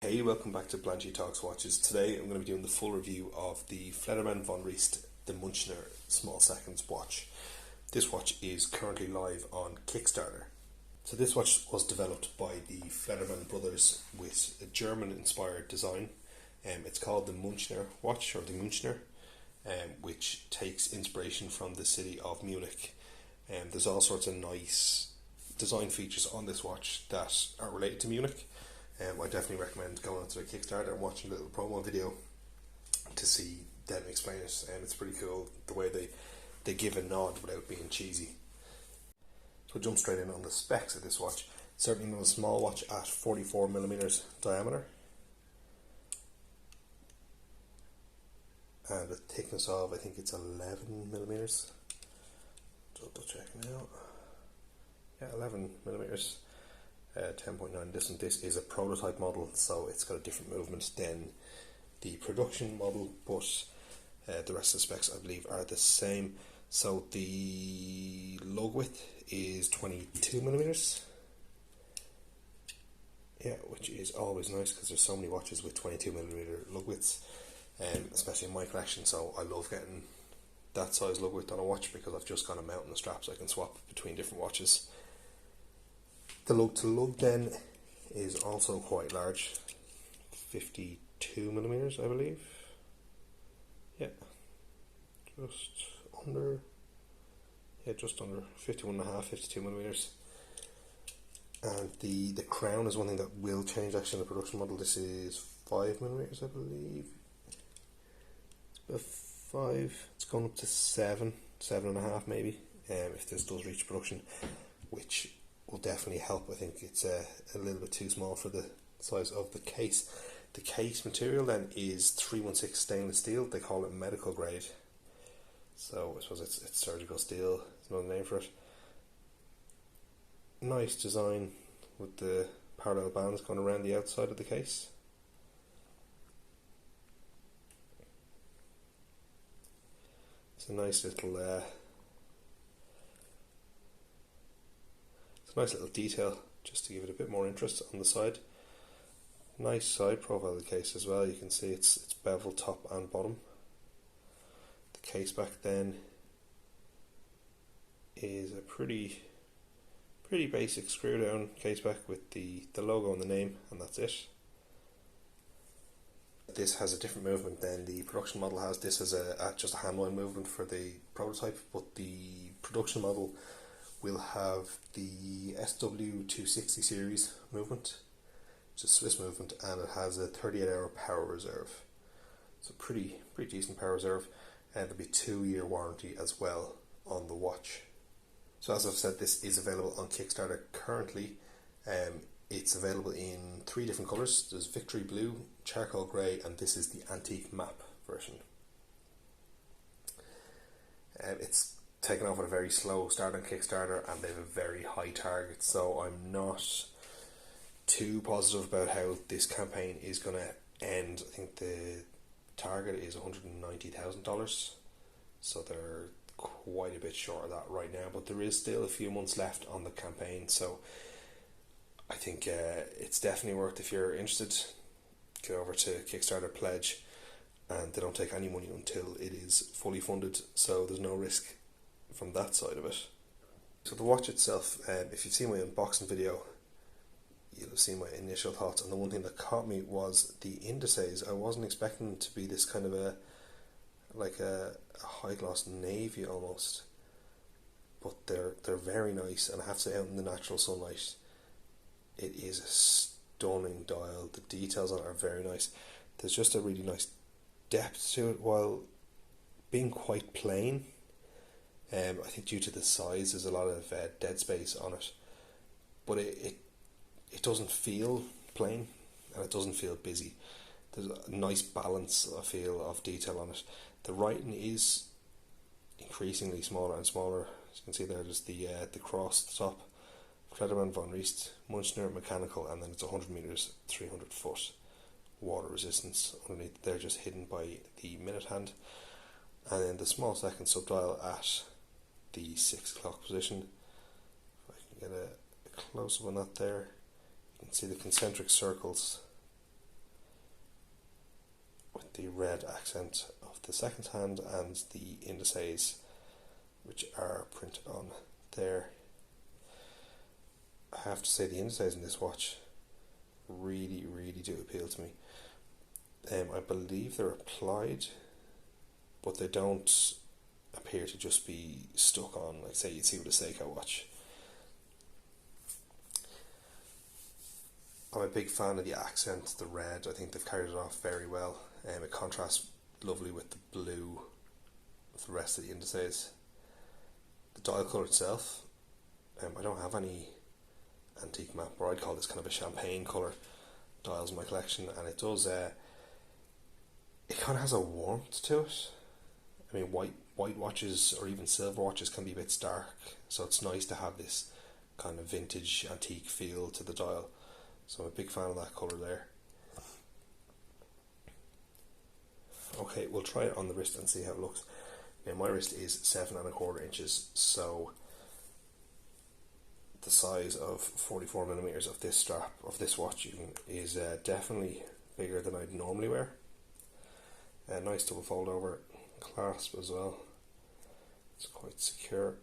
Hey, welcome back to Blanchy Talks Watches. Today I'm going to be doing the full review of the Fleddermann von Rieste, the Münchner small seconds watch. This watch is currently live on Kickstarter. So this watch was developed by the Fleddermann brothers with a German inspired design. It's called the Münchner watch, or the Münchner, which takes inspiration from the city of Munich. There's all sorts of nice design features on this watch that are related to Munich. I definitely recommend going onto the Kickstarter and watching a little promo video to see them explain it, and it's pretty cool the way they give a nod without being cheesy. So we'll jump straight in on the specs of this watch. Certainly not a small watch at 44mm diameter and a thickness of, I think it's 11mm. Double check now. Yeah, 11mm. 10.9. This is a prototype model, so it's got a different movement than the production model, but the rest of the specs I believe are the same. So the lug width is 22mm, yeah, which is always nice because there's so many watches with 22mm lug widths, especially in my collection, so I love getting that size lug width on a watch because I've just got a mount on the strap so I can swap between different watches. The lug to lug then is also quite large, 52mm I believe. Yeah, just under 51.5, 52mm. And the crown is one thing that will change actually in the production model. This is 5mm I believe. It's about 5. It's going up to 7.5 maybe, if this does reach production, which will definitely help. I think it's a little bit too small for the size of the case. The case material then is 316 stainless steel. They call it medical grade, so I suppose it's surgical steel is another name for it. Nice design with the parallel bands going around the outside of the case. It's a nice little nice little detail just to give it a bit more interest on the side. Nice side profile of the case as well. You can see it's beveled top and bottom. The case back then is a pretty basic screw down case back with the logo and the name, and that's it. This has a different movement than the production model has. This is just a hand wind movement for the prototype, but the production model will have the SW260 series movement. It's a Swiss movement, and it has a 38-hour power reserve. So pretty decent power reserve, and there'll be 2-year warranty as well on the watch. So as I've said, this is available on Kickstarter currently. It's available in 3 different colours. There's Victory Blue, Charcoal Grey, and this is the Antique Map version. It's taken off at a very slow start on Kickstarter, and they have a very high target, so I'm not too positive about how this campaign is going to end. I think the target is $190,000, so they're quite a bit short of that right now, but there is still a few months left on the campaign, so I think it's definitely worth, if you're interested, get over to Kickstarter pledge, and they don't take any money until it is fully funded, so there's no risk from that side of it. So the watch itself, if you've seen my unboxing video, you'll have seen my initial thoughts, and the one thing that caught me was the indices. I wasn't expecting them to be this kind of a high gloss navy almost, but they're very nice, and I have to say, out in the natural sunlight it is a stunning dial. The details on it are very nice. There's just a really nice depth to it while being quite plain. I think due to the size there's a lot of dead space on it, but it doesn't feel plain, and it doesn't feel busy. There's a nice balance, I feel, of detail on it. The writing is increasingly smaller and smaller. As you can see there, there's the cross at the top, Fleddermann von Rieste, Münchner mechanical, and then it's 100 meters, 300 foot water resistance underneath. They're just hidden by the minute hand, and then the small second subdial at the 6 o'clock position. If I can get a close up on that there, you can see the concentric circles with the red accent of the second hand and the indices which are printed on there. I have to say the indices in this watch really, really do appeal to me. I believe they're applied, but they don't appear to just be stuck on, like say you'd see with a Seiko watch. I'm a big fan of the accent, the red. I think they've carried it off very well. It contrasts lovely with the blue of the rest of the indices. The dial colour itself, I don't have any antique map, or I'd call this kind of a champagne colour dials in my collection, and it does, it kind of has a warmth to it. I mean, white watches or even silver watches can be a bit stark, so it's nice to have this kind of vintage antique feel to the dial. So I'm a big fan of that colour there. Okay, we'll try it on the wrist and see how it looks. Now my wrist is 7¼ inches, so the size of 44mm of this strap, of this watch even, is definitely bigger than I'd normally wear. Nice double fold over clasp as well. It's quite secure.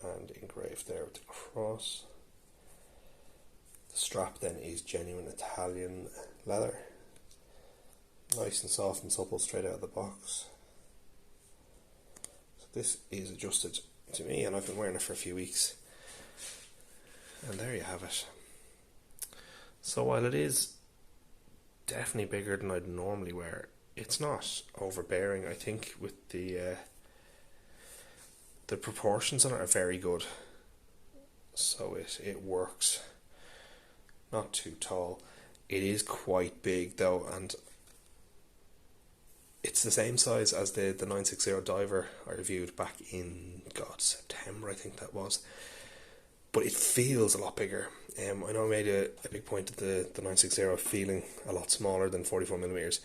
And engraved there with the cross. The strap then is genuine Italian leather. Nice and soft and supple straight out of the box. So this is adjusted to me, and I've been wearing it for a few weeks. And there you have it. So while it is definitely bigger than I'd normally wear, it's not overbearing. I think with the proportions on it are very good. So it works. Not too tall. It is quite big though, and it's the same size as the 960 Diver I reviewed back in September, I think that was. But it feels a lot bigger. I know I made a big point of the 960 feeling a lot smaller than 44mm.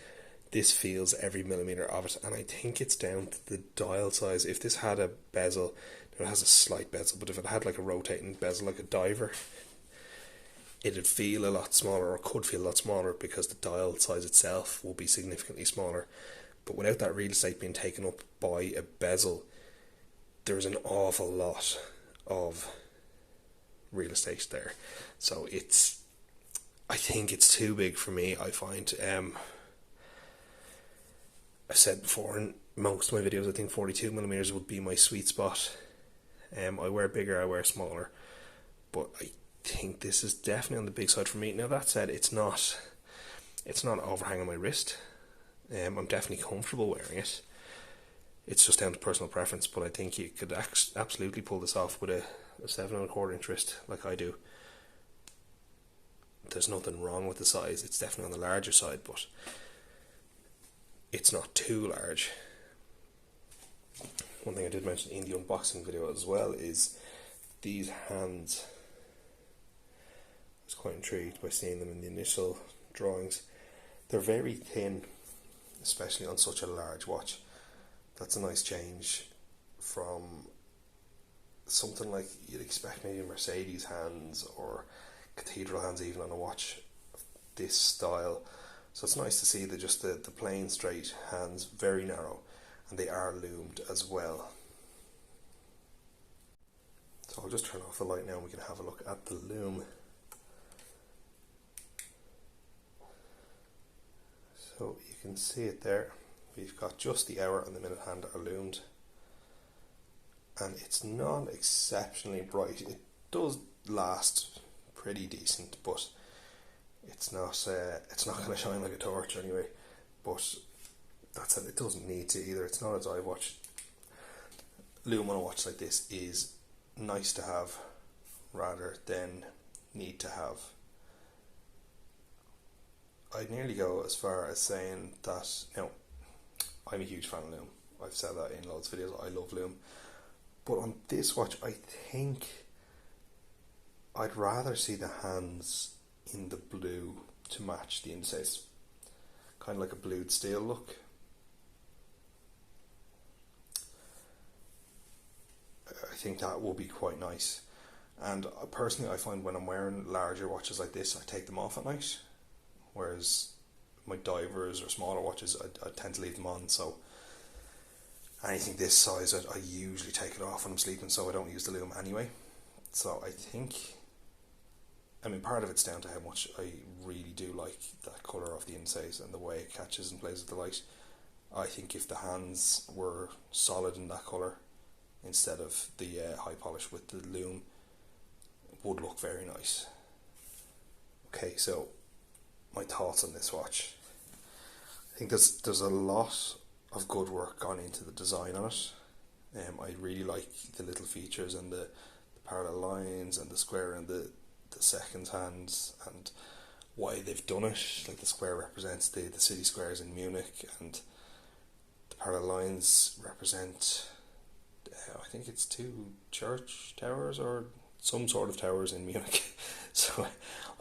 This feels every millimetre of it, and I think it's down to the dial size. If this had a bezel, it has a slight bezel, but if it had like a rotating bezel like a Diver, it'd feel a lot smaller, or could feel a lot smaller, because the dial size itself will be significantly smaller. But without that real estate being taken up by a bezel, there's an awful lot of real estate there. So I think it's too big for me, I find. I've said before in most of my videos, I think 42mm would be my sweet spot. I wear bigger, I wear smaller, but I think this is definitely on the big side for me. Now that said, it's not overhanging my wrist. I'm definitely comfortable wearing it. It's just down to personal preference, but I think you could absolutely pull this off with a 7¼ inch wrist like I do. There's nothing wrong with the size. It's definitely on the larger side, but it's not too large. One thing I did mention in the unboxing video as well is these hands. I was quite intrigued by seeing them in the initial drawings. They're very thin, especially on such a large watch. That's a nice change from something like you'd expect maybe Mercedes hands or cathedral hands even on a watch of this style. So it's nice to see that just the plain straight hands, very narrow, and they are loomed as well. So I'll just turn off the light now and we can have a look at the loom. So you can see it there. We've got just the hour and the minute hand are loomed, and it's not exceptionally bright. It does last pretty decent, but it's not going to shine like a torch anyway. But that's it. It doesn't need to either. It's not a dive watch. Loom on a watch like this is nice to have rather than need to have. I'd nearly go as far as saying that, I'm a huge fan of loom. I've said that in loads of videos. I love loom. But on this watch, I think I'd rather see the hands in the blue to match the indices. Kind of like a blued steel look. I think that will be quite nice. And personally, I find when I'm wearing larger watches like this, I take them off at night. Whereas my divers or smaller watches, I tend to leave them on. So anything this size, I usually take it off when I'm sleeping, so I don't use the lume anyway. So I think, I mean, part of it's down to how much I really do like that colour of the Insays and the way it catches and plays with the light. I think if the hands were solid in that colour instead of the high polish with the lume, it would look very nice. Okay, so my thoughts on this watch. I think there's a lot of good work gone into the design on it. I really like the little features and the parallel lines and the square and the seconds hands and why they've done it. Like the square represents the city squares in Munich, and the parallel lines represent I think it's 2 church towers or some sort of towers in Munich. So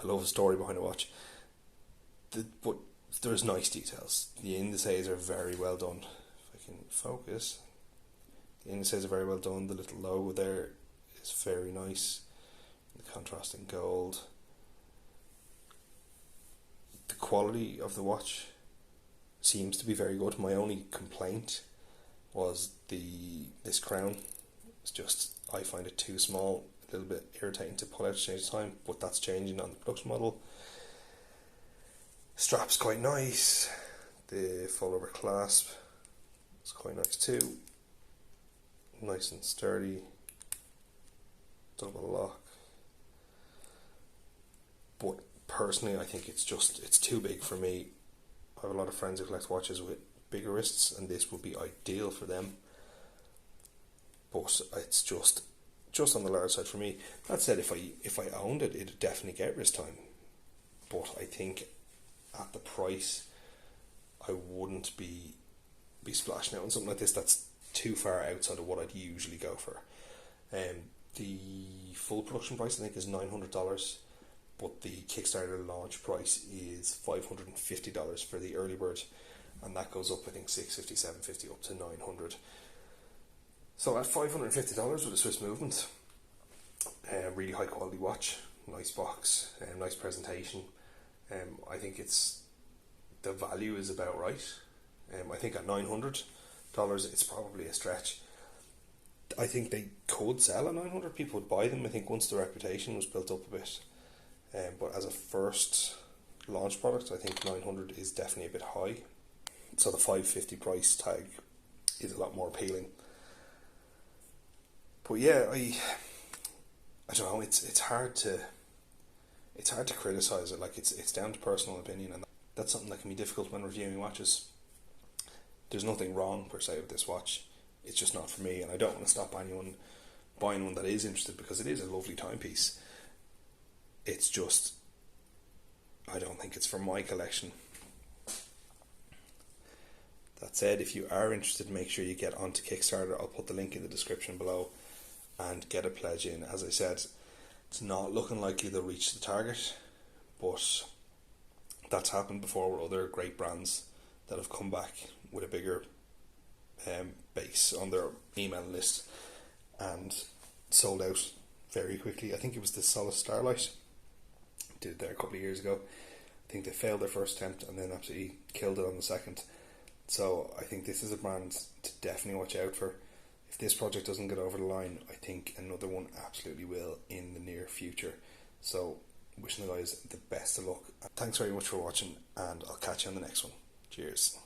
I love the story behind the watch. But there's nice details. The indices are very well done. If I can focus, the indices are very well done. The little logo there is very nice. The contrasting gold. The quality of the watch seems to be very good. My only complaint was this crown. It's just, I find it too small, a little bit irritating to pull out to change the time, but that's changing on the production model. Strap's quite nice. The fold over clasp is quite nice too. Nice and sturdy. Double lock. But personally, I think it's too big for me. I have a lot of friends who collect watches with bigger wrists, and this would be ideal for them. But it's just on the large side for me. That said, if I owned it, it'd definitely get wrist time. But I think at the price, I wouldn't be splashing out on something like this that's too far outside of what I'd usually go for. The full production price I think is $900, but the Kickstarter launch price is $550 for the early bird, and that goes up I think $650, $750 up to $900. So at $550 with a Swiss movement, really high quality watch, nice box, nice presentation. I think the value is about right. I think at $900 it's probably a stretch. I think they could sell at $900. People would buy them, I think, once the reputation was built up a bit. But as a first launch product, I think $900 is definitely a bit high. So the $550 price tag is a lot more appealing. But yeah, I don't know. It's hard to criticize it. Like it's down to personal opinion, and that's something that can be difficult when reviewing watches. There's nothing wrong per se with this watch. It's just not for me, and I don't want to stop anyone buying one that is interested, because it is a lovely timepiece. It's just, I don't think it's for my collection. That said, if you are interested, make sure you get onto Kickstarter. I'll put the link in the description below and get a pledge in. As I said, it's not looking likely they'll reach the target, but that's happened before with other great brands that have come back with a bigger base on their email list and sold out very quickly. I think it was the Solus Starlight did it there a couple of years ago. I think they failed their first attempt and then absolutely killed it on the second. So I think this is a brand to definitely watch out for. If this project doesn't get over the line, I think another one absolutely will in the near future. So wishing the guys the best of luck. Thanks very much for watching, and I'll catch you on the next one. Cheers.